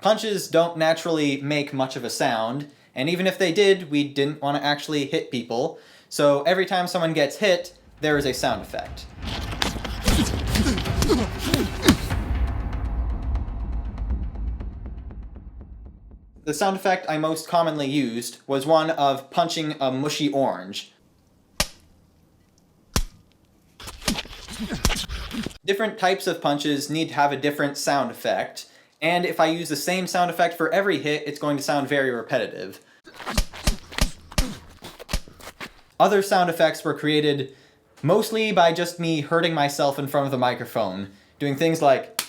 Punches don't naturally make much of a sound, and even if they did, we didn't want to actually hit people. So every time someone gets hit, there is a sound effect. The sound effect I most commonly used was one of punching a mushy orange. Different types of punches need to have a different sound effect, and if I use the same sound effect for every hit, it's going to sound very repetitive. Other sound effects were created mostly by just me hurting myself in front of the microphone, doing things like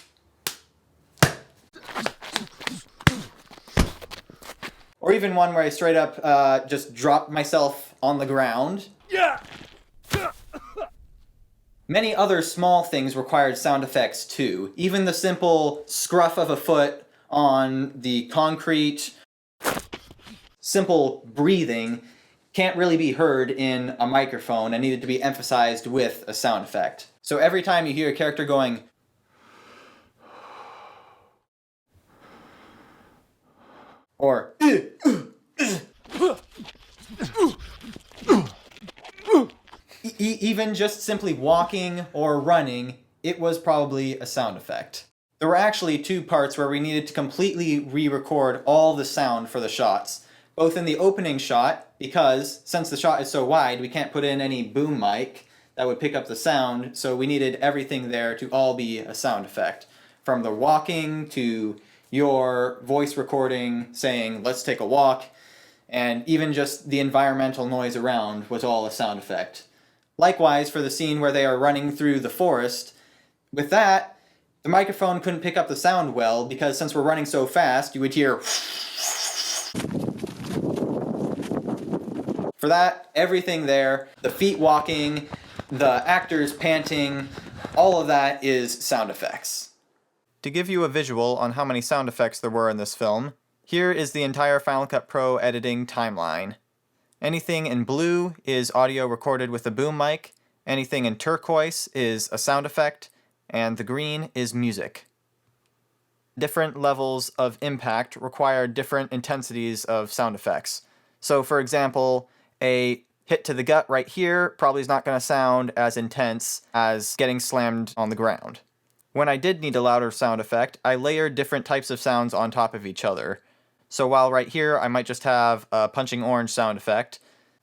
or even one where I straight up just dropped myself on the ground. Yeah. Many other small things required sound effects too. Even the simple scruff of a foot on the concrete, simple breathing, can't really be heard in a microphone and needed to be emphasized with a sound effect. So every time you hear a character going, or even just simply walking or running, it was probably a sound effect. There were actually two parts where we needed to completely re-record all the sound for the shots. Both in the opening shot, because since the shot is so wide, we can't put in any boom mic that would pick up the sound, so we needed everything there to all be a sound effect. From the walking to your voice recording saying, let's take a walk, and even just the environmental noise around was all a sound effect. Likewise, for the scene where they are running through the forest, with that, the microphone couldn't pick up the sound well because since we're running so fast, you would hear. For that, everything there, the feet walking, the actors panting, all of that is sound effects. To give you a visual on how many sound effects there were in this film, here is the entire Final Cut Pro editing timeline. Anything in blue is audio recorded with a boom mic, anything in turquoise is a sound effect, and the green is music. Different levels of impact require different intensities of sound effects. So for example, a hit to the gut right here probably is not going to sound as intense as getting slammed on the ground. When I did need a louder sound effect, I layered different types of sounds on top of each other. So while right here I might just have a punching orange sound effect,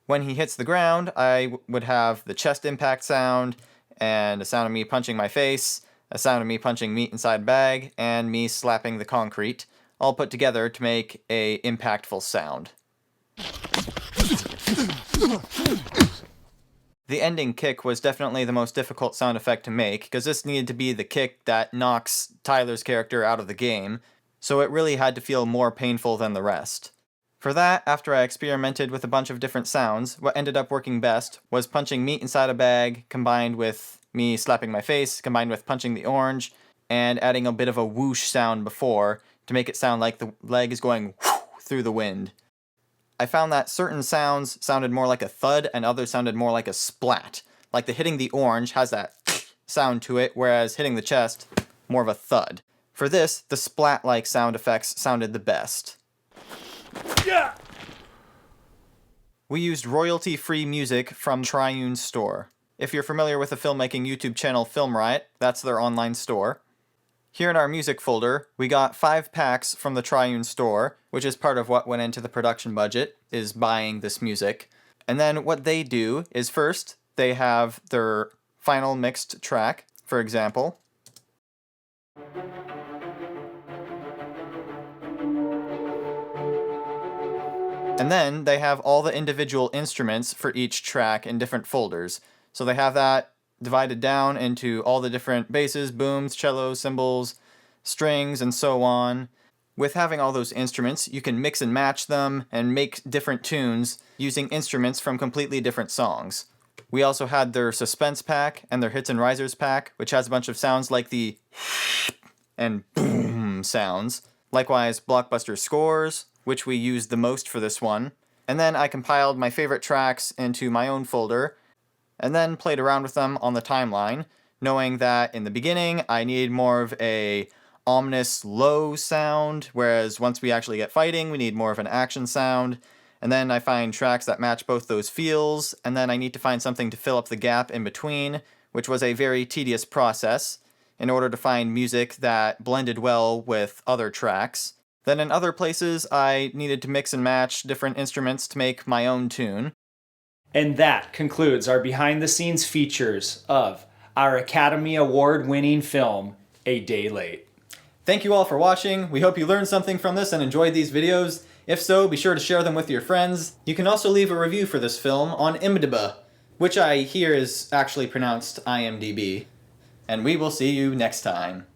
when he hits the ground I would have the chest impact sound, and a sound of me punching my face, a sound of me punching meat inside a bag, and me slapping the concrete, all put together to make a impactful sound. The ending kick was definitely the most difficult sound effect to make, because this needed to be the kick that knocks Tyler's character out of the game, so it really had to feel more painful than the rest. For that, after I experimented with a bunch of different sounds, what ended up working best was punching meat inside a bag, combined with me slapping my face, combined with punching the orange, and adding a bit of a whoosh sound before, to make it sound like the leg is going through the wind. I found that certain sounds sounded more like a thud and others sounded more like a splat. Like the hitting the orange has that sound to it, whereas hitting the chest, more of a thud. For this, the splat-like sound effects sounded the best. Yeah! We used royalty-free music from Triune Store. If you're familiar with the filmmaking YouTube channel Film Riot, that's their online store. Here in our music folder, we got 5 packs from the Triune Store, which is part of what went into the production budget, is buying this music. And then what they do is first, they have their final mixed track, for example. And then they have all the individual instruments for each track in different folders. So they have that divided down into all the different basses, booms, cellos, cymbals, strings, and so on. With having all those instruments, you can mix and match them and make different tunes using instruments from completely different songs. We also had their suspense pack and their hits and risers pack, which has a bunch of sounds like the and boom sounds. Likewise, blockbuster scores, which we used the most for this one. And then I compiled my favorite tracks into my own folder, and then played around with them on the timeline, knowing that in the beginning I needed more of a ominous low sound, whereas once we actually get fighting, we need more of an action sound. And then I find tracks that match both those feels, and then I need to find something to fill up the gap in between, which was a very tedious process, in order to find music that blended well with other tracks. Then in other places, I needed to mix and match different instruments to make my own tune. And that concludes our behind-the-scenes features of our Academy Award-winning film, A Day Late. Thank you all for watching. We hope you learned something from this and enjoyed these videos. If so, be sure to share them with your friends. You can also leave a review for this film on IMDB, which I hear is actually pronounced IMDB. And we will see you next time.